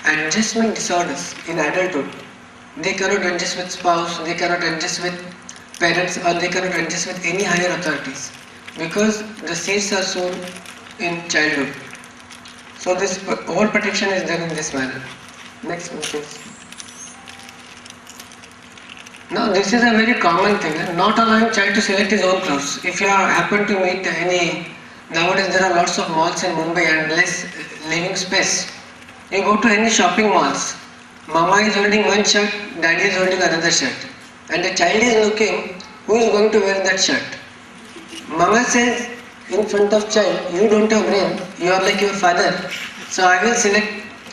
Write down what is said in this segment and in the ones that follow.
adjustment disorders in adulthood. They cannot adjust with spouse, they cannot adjust with parents, or they cannot adjust with any higher authorities because the seeds are sown in childhood. So this overprotection is done in this manner. Next one please. Now this is a very common thing, not allowing child to select his own clothes. If you happen to meet any, nowadays there are lots of malls in Mumbai and less living space. You go to any shopping malls, mama is holding one shirt, daddy is holding another shirt, and the child is looking who is going to wear that shirt. Mama says in front of child, you don't have brain, you are like your father, so I will select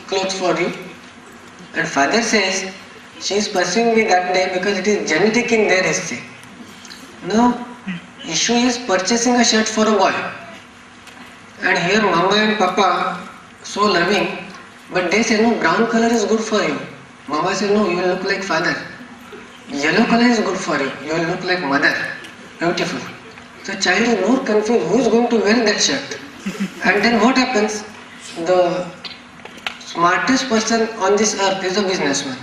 clothes for you. And father says, she is pursuing me that day because it is genetic in their history. Now, issue is purchasing a shirt for a boy. And here mama and papa, so loving, but they say no, brown color is good for you. Mama says no, you will look like father. Yellow color is good for you, you will look like mother. Beautiful. So child is more confused, who is going to wear that shirt? And then what happens? The smartest person on this earth is a businessman.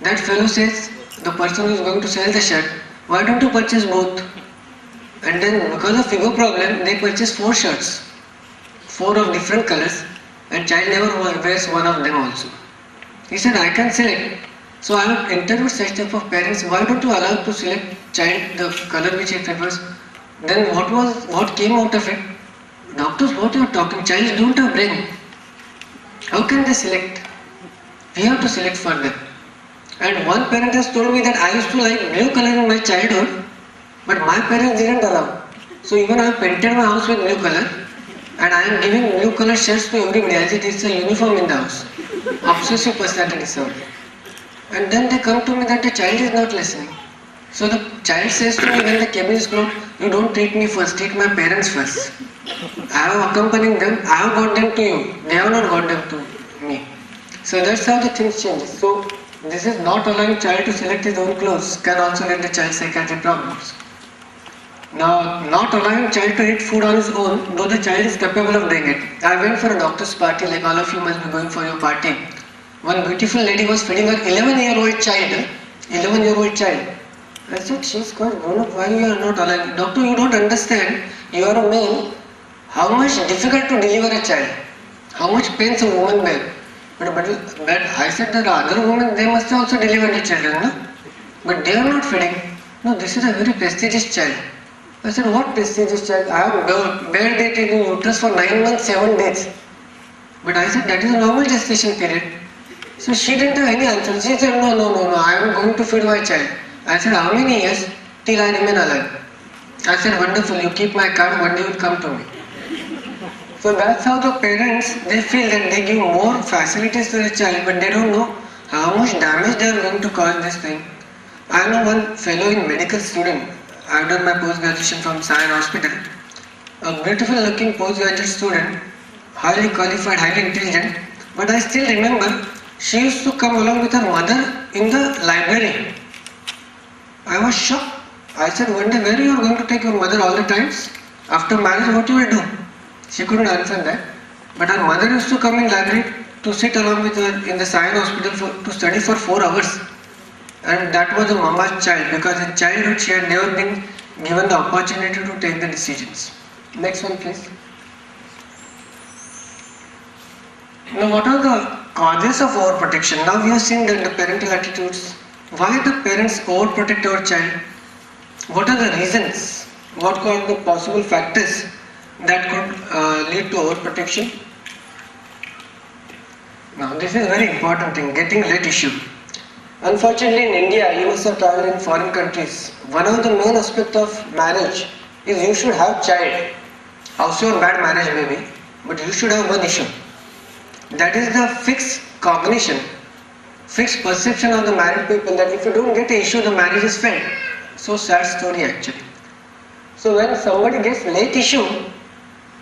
That fellow says, the person who is going to sell the shirt, why don't you purchase both? And then because of ego problem, they purchase 4 shirts, 4 of different colors, and child never wears one of them also. He said, I can select. So I have interviewed such type of parents, why don't you allow to select child the color which he prefers? Then what came out of it? Doctors, what you are talking? Child don't have brain. How can they select? We have to select for them. And one parent has told me that I used to like blue color in my childhood, but my parents didn't allow. So even I have painted my house with blue color, and I am giving blue color shirts to everybody as it is a uniform in the house. Obsessive personality disorder. And then they come to me that the child is not listening. So the child says to me when the cabin is closed, you don't treat me first, treat my parents first. I am accompanying them, I have got them to you, they have not got them to me. So that's how the things change. So this is not allowing child to select his own clothes can also lead to child psychiatric problems. Now, not allowing child to eat food on his own, though the child is capable of doing it. I went for a doctor's party, like all of you must be going for your party. One beautiful lady was feeding her 11-year-old child. 11-year-old child. I said, she's quite grown up, why you are not allowing? Doctor, you don't understand, you are a male, how much difficult to deliver a child, how much pains a woman bear. But I said that other women, they must have also delivered the children, no? But they are not feeding. No, this is a very prestigious child. I said, what prestigious child? I have bared it in uterus for 9 months, 7 days. But I said, that is a normal gestation period. So she didn't have any answer. She said, no, I am going to feed my child. I said, how many years? Till I remain alive. I said, wonderful, you keep my card, one day you will come to me. So that's how the parents, they feel that they give more facilities to the child, but they don't know how much damage they are going to cause this thing. I know one fellow in medical student, I have done my post-graduation from Sion Hospital, a beautiful looking post-graduate student, highly qualified, highly intelligent, but I still remember she used to come along with her mother in the library. I was shocked. I said, one day, where you are going to take your mother all the times? After marriage, what you will do? She couldn't answer that. But her mother used to come in library to sit along with her in the Sion Hospital to study for 4 hours. And that was a mama's child, because in childhood she had never been given the opportunity to take the decisions. Next one please. Now what are the causes of overprotection? Now we have seen that the parental attitudes. Why the parents overprotect our child? What are the reasons? What are the possible factors that could lead to overprotection? Now this is very important thing, getting late issue. Unfortunately in India, you must have traveled in foreign countries. One of the main aspects of marriage is you should have child. Also a bad marriage may be, but you should have one issue. That is the fixed cognition, fixed perception of the married people that if you don't get an issue, the marriage is failed. So sad story actually. So when somebody gets late issue,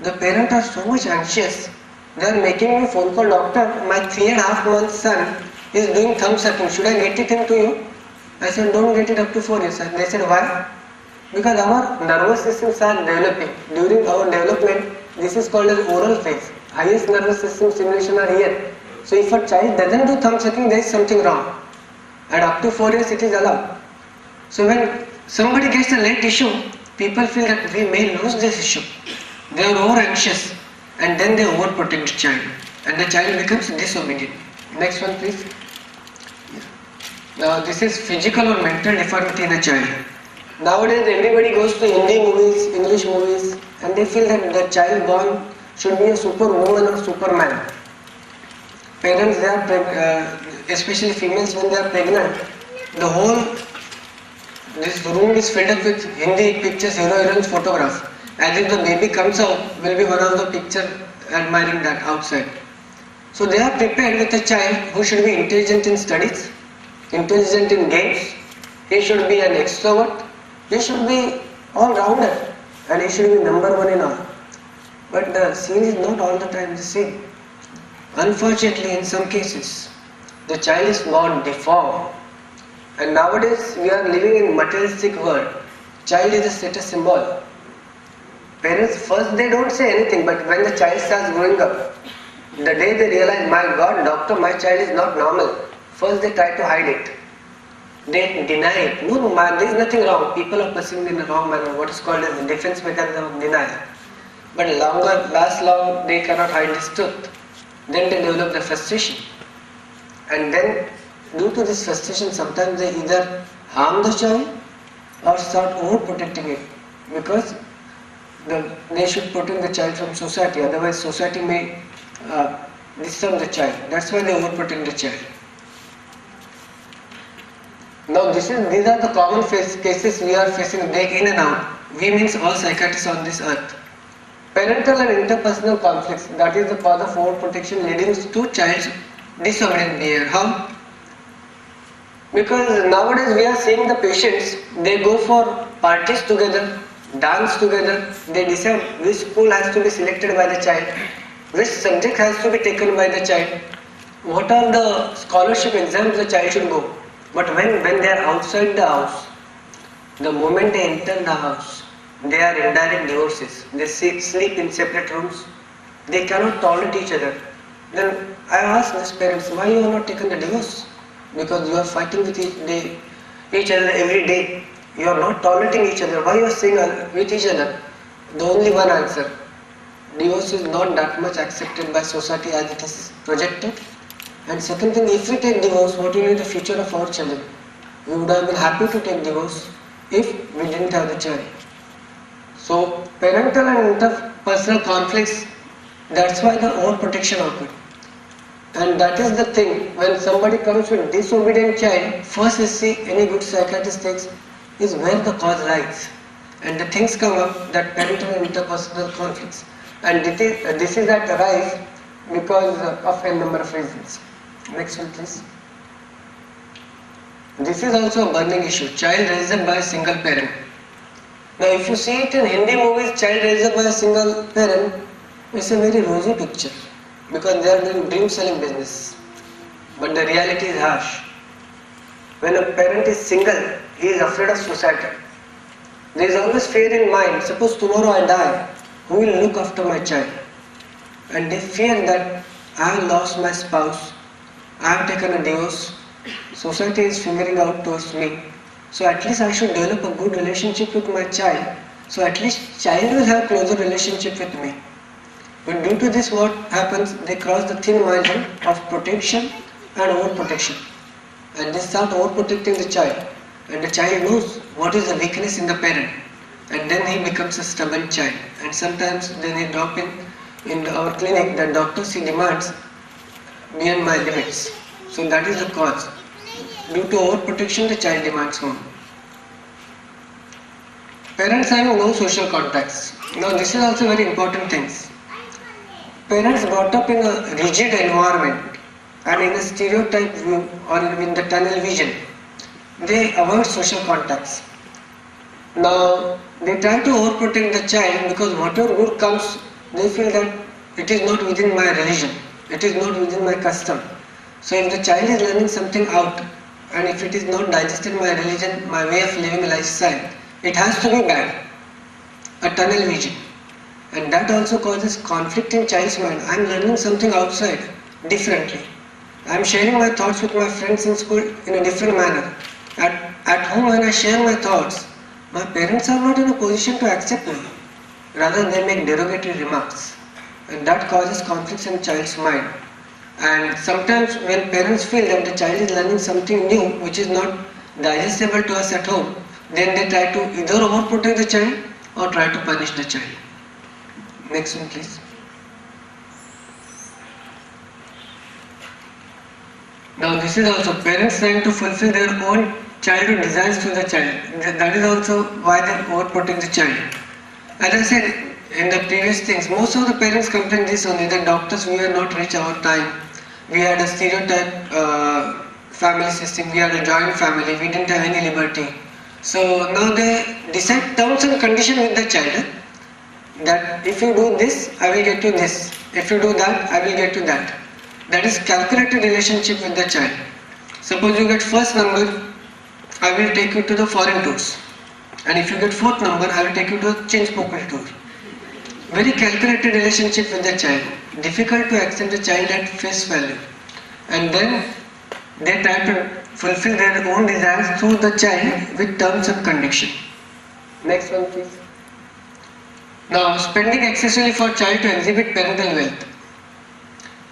the parents are so much anxious. They are making me phone call, doctor, my 3.5 month son is doing thumb sucking. Should I get it into you? I said, don't get it up to 4 years. They said, why? Because our nervous systems are developing. During our development, this is called as oral phase. Highest nervous system stimulation are here. So if a child doesn't do thumb sucking, there is something wrong. And up to 4 years it is allowed. So when somebody gets a late issue, people feel that we may lose this issue. They are over anxious and then they overprotect the child. And the child becomes disobedient. Next one please. Now this is physical or mental deformity in a child. Nowadays everybody goes to Hindi movies, English movies, and they feel that the child born should be a superwoman or superman. Parents, they are especially females, when they are pregnant, the whole this room is filled up with Hindi pictures, heroines photograph. As if the baby comes out, will be one of the picture admiring that outside. So they are prepared with a child who should be intelligent in studies, intelligent in games, he should be an extrovert, he should be all-rounder, and he should be number one in all. But the scene is not all the time the same. Unfortunately, in some cases, the child is born deformed. And nowadays, we are living in materialistic world. Child is a status symbol. Parents, first they don't say anything, but when the child starts growing up, the day they realize, my God, doctor, my child is not normal, first they try to hide it. They deny it. No, there is nothing wrong. People are perceiving in a wrong manner, what is called as the defense mechanism of denial. But last long, they cannot hide this truth. Then they develop the frustration. And then, due to this frustration, sometimes they either harm the child or start overprotecting it. Because they should protect the child from society, otherwise society may disturb the child. That's why they overprotect the child. Now these are the common cases we are facing day in and out. We means all psychiatrists on this earth. Parental and interpersonal conflicts, that is the cause of overprotection leading to child's disobedient behavior. How? Because nowadays we are seeing the patients, they go for parties together, dance together, they decide which school has to be selected by the child, which subject has to be taken by the child, what are the scholarship exams the child should go. But when they are outside the house, the moment they enter the house, they are indirect divorces. They sleep in separate rooms. They cannot tolerate each other. Then I ask these parents, why you have not taken the divorce? Because you are fighting with each other every day. You are not tolerating each other. Why you are staying with each other? The only one answer, divorce is not that much accepted by society as it is projected. And second thing, if we take divorce, what will be the future of our children? We would have been happy to take divorce if we didn't have the child. So parental and interpersonal conflicts, that's why the overprotection occurred. And that is the thing, when somebody comes with disobedient child, first we see any good psychiatrist takes is where the cause lies. And the things come up that parental and interpersonal conflicts. And this is at rise because of a number of reasons. Next one please. This is also a burning issue, child raised by a single parent. Now if you see it in Hindi movies, child raised by a single parent, it's a very rosy picture because they are doing dream selling business. But the reality is harsh. When a parent is single, he is afraid of suicide. There is always fear in mind, suppose tomorrow I die, who will look after my child? And they fear that I have lost my spouse, I have taken a divorce, society is figuring out towards me. So at least I should develop a good relationship with my child. So at least child will have closer relationship with me. But due to this, what happens? They cross the thin margin of protection and overprotection. And they start overprotecting the child. And the child knows what is the weakness in the parent. And then he becomes a stubborn child. And sometimes then he drop in our clinic, the doctors he demands beyond my limits. So that is the cause. Due to overprotection, the child demands more. Parents having no social contacts. Now this is also very important things. Parents brought up in a rigid environment and in a stereotype view or in the tunnel vision, they avoid social contacts. Now they try to overprotect the child because whatever good comes, they feel that it is not within my religion, it is not within my custom. So if the child is learning something out, and if it is not digested my religion, my way of living lifestyle, it has to be bad, a tunnel vision. And that also causes conflict in child's mind. I am learning something outside, differently. I am sharing my thoughts with my friends in school in a different manner. At home, when I share my thoughts, my parents are not in a position to accept me. Rather, they make derogatory remarks, and that causes conflicts in child's mind. And sometimes, when parents feel that the child is learning something new which is not digestible to us at home, then they try to either overprotect the child or try to punish the child. Next one, please. Now, this is also parents trying to fulfill their own childhood desires to the child. That is also why they overprotect the child. As I said in the previous things, most of the parents complain this only, that doctors, we were not rich our time. We had a stereotype family system, we had a joint family, we didn't have any liberty. So now they decide terms and conditions with the child, that if you do this, I will get you this. If you do that, I will get you that. That is calculated relationship with the child. Suppose you get first number, I will take you to the foreign tours. And if you get fourth number, I will take you to a change poker tour. Very calculated relationship with the child. Difficult to accept the child at face value. And then they try to fulfill their own desires through the child with terms and condition. Next one, please. Now, spending excessively for child to exhibit parental wealth.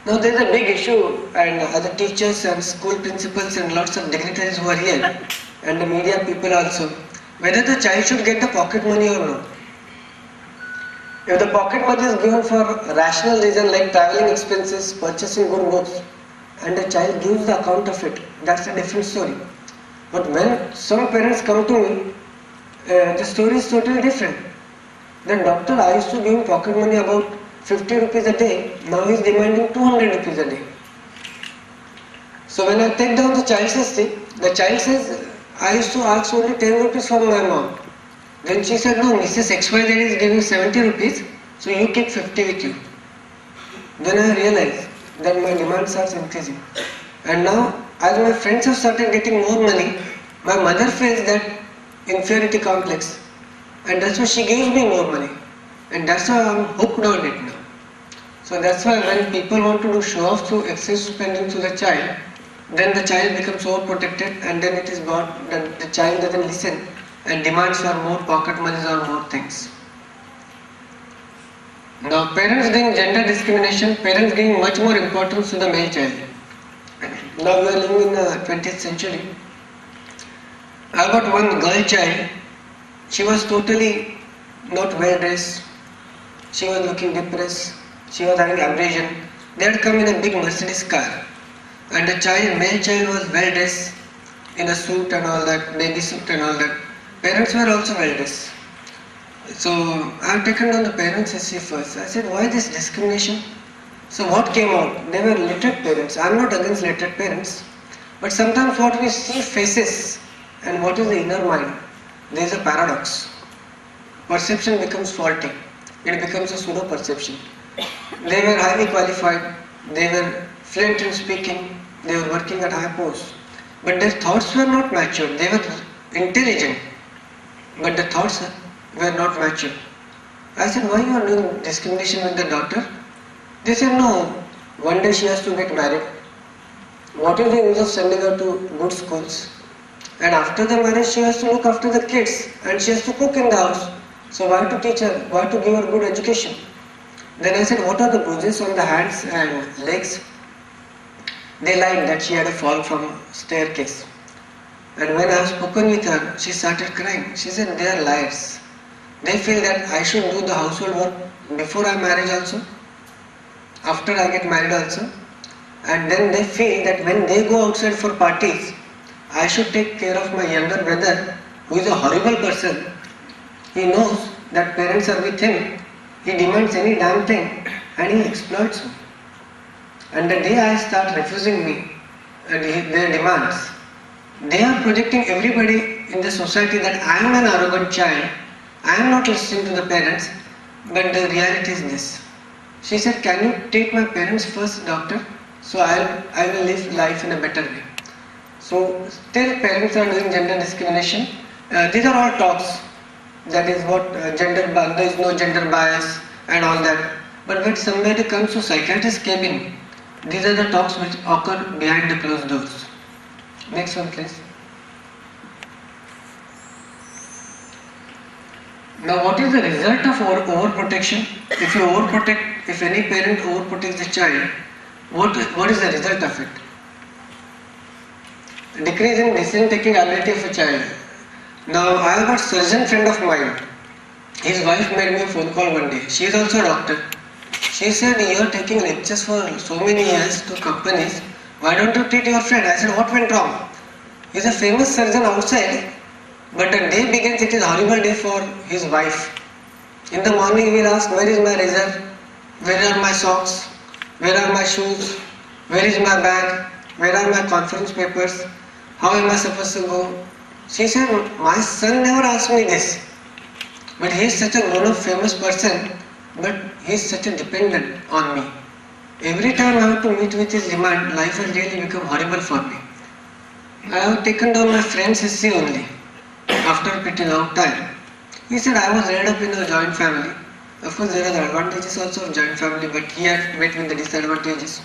Now, there is a big issue, and other teachers and school principals and lots of dignitaries who are here, and the media people also, whether the child should get the pocket money or not. If the pocket money is given for rational reason like travelling expenses, purchasing good books, and the child gives the account of it, that's a different story. But when some parents come to me, the story is totally different. Then doctor, I used to give him pocket money about 50 rupees a day, now he is demanding 200 rupees a day. So when I take down the child's history, the child says, I used to ask only 10 rupees from my mom. Then she said, no, Mrs. XYZ is giving 70 rupees, so you keep 50 with you. Then I realized that my demands are increasing. And now, as my friends have started getting more money, my mother feels that inferiority complex. And that's why she gives me more money. And that's why I'm hooked on it now. So that's why when people want to do show off through excessive spending to the child, then the child becomes overprotected, and then it is brought that the child doesn't listen and demands for more pocket monies or more things. Now, parents doing gender discrimination, parents giving much more importance to the male child. Now we are living in the 20th century. I got one girl child. She was totally not well dressed. She was looking depressed. She was having abrasion. They had come in a big Mercedes car. And the child, male child, was well dressed in a suit and all that, baby suit and all that. Parents were also well dressed. So I have taken down the parents' history first. I said, why this discrimination? So what came out? They were literate parents. I am not against literate parents. But sometimes what we see faces and what is the inner mind, there is a paradox. Perception becomes faulty. It becomes a pseudo perception. They were highly qualified. They were fluent in speaking. They were working at high posts. But their thoughts were not mature. They were intelligent. But the thoughts were not mature. I said, why you are doing discrimination with the daughter? They said, no, one day she has to get married. What is the use of sending her to good schools? And after the marriage she has to look after the kids and she has to cook in the house. So why to teach her? Why to give her good education? Then I said, what are the bruises on the hands and legs? They lied that she had a fall from a staircase. And when I have spoken with her, she started crying. She said, they are liars. They feel that I should do the household work before I marriage also, after I get married also. And then they feel that when they go outside for parties, I should take care of my younger brother, who is a horrible person. He knows that parents are with him. He demands any damn thing and he exploits me. And the day I start refusing me their demands, they are projecting everybody in the society that I am an arrogant child, I am not listening to the parents, but the reality is this. She said, can you take my parents first, doctor? So I will live life in a better way. So still parents are doing gender discrimination. These are all talks. That is what there is no gender bias and all that. But when somebody comes to psychiatrist cabin These are the talks which occur behind the closed doors. Next one, please. Now, what is the result of overprotection? If you overprotect, if any parent overprotects the child, what is the result of it? Decrease in decision-taking ability of a child. Now, I have got a surgeon friend of mine. His wife made me a phone call one day. She is also a doctor. She said, "You are taking lectures for so many years to companies. Why don't you treat your friend?" I said, "What went wrong?" He is a famous surgeon outside. But the day begins, it is a horrible day for his wife. In the morning, he will ask, "Where is my razor? Where are my socks? Where are my shoes? Where is my bag? Where are my conference papers? How am I supposed to go?" She said, "My son never asked me this. But he is such a grown-up famous person, but he is such a dependent on me. Every time I have to meet with his demand, life has really become horrible for me. I have taken down my friend's history only. After a pretty long time." He said, "I was reared up in a joint family. Of course, there are the advantages also of joint family, but he had met with the disadvantages."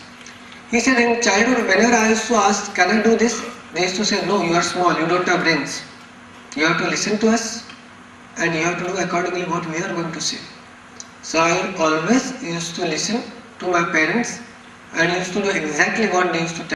He said, "In childhood, whenever I used to ask, 'Can I do this?' they used to say, 'No, you are small, you don't have brains. You have to listen to us and you have to do accordingly what we are going to say.' So I always used to listen to my parents and used to do exactly what they used to tell."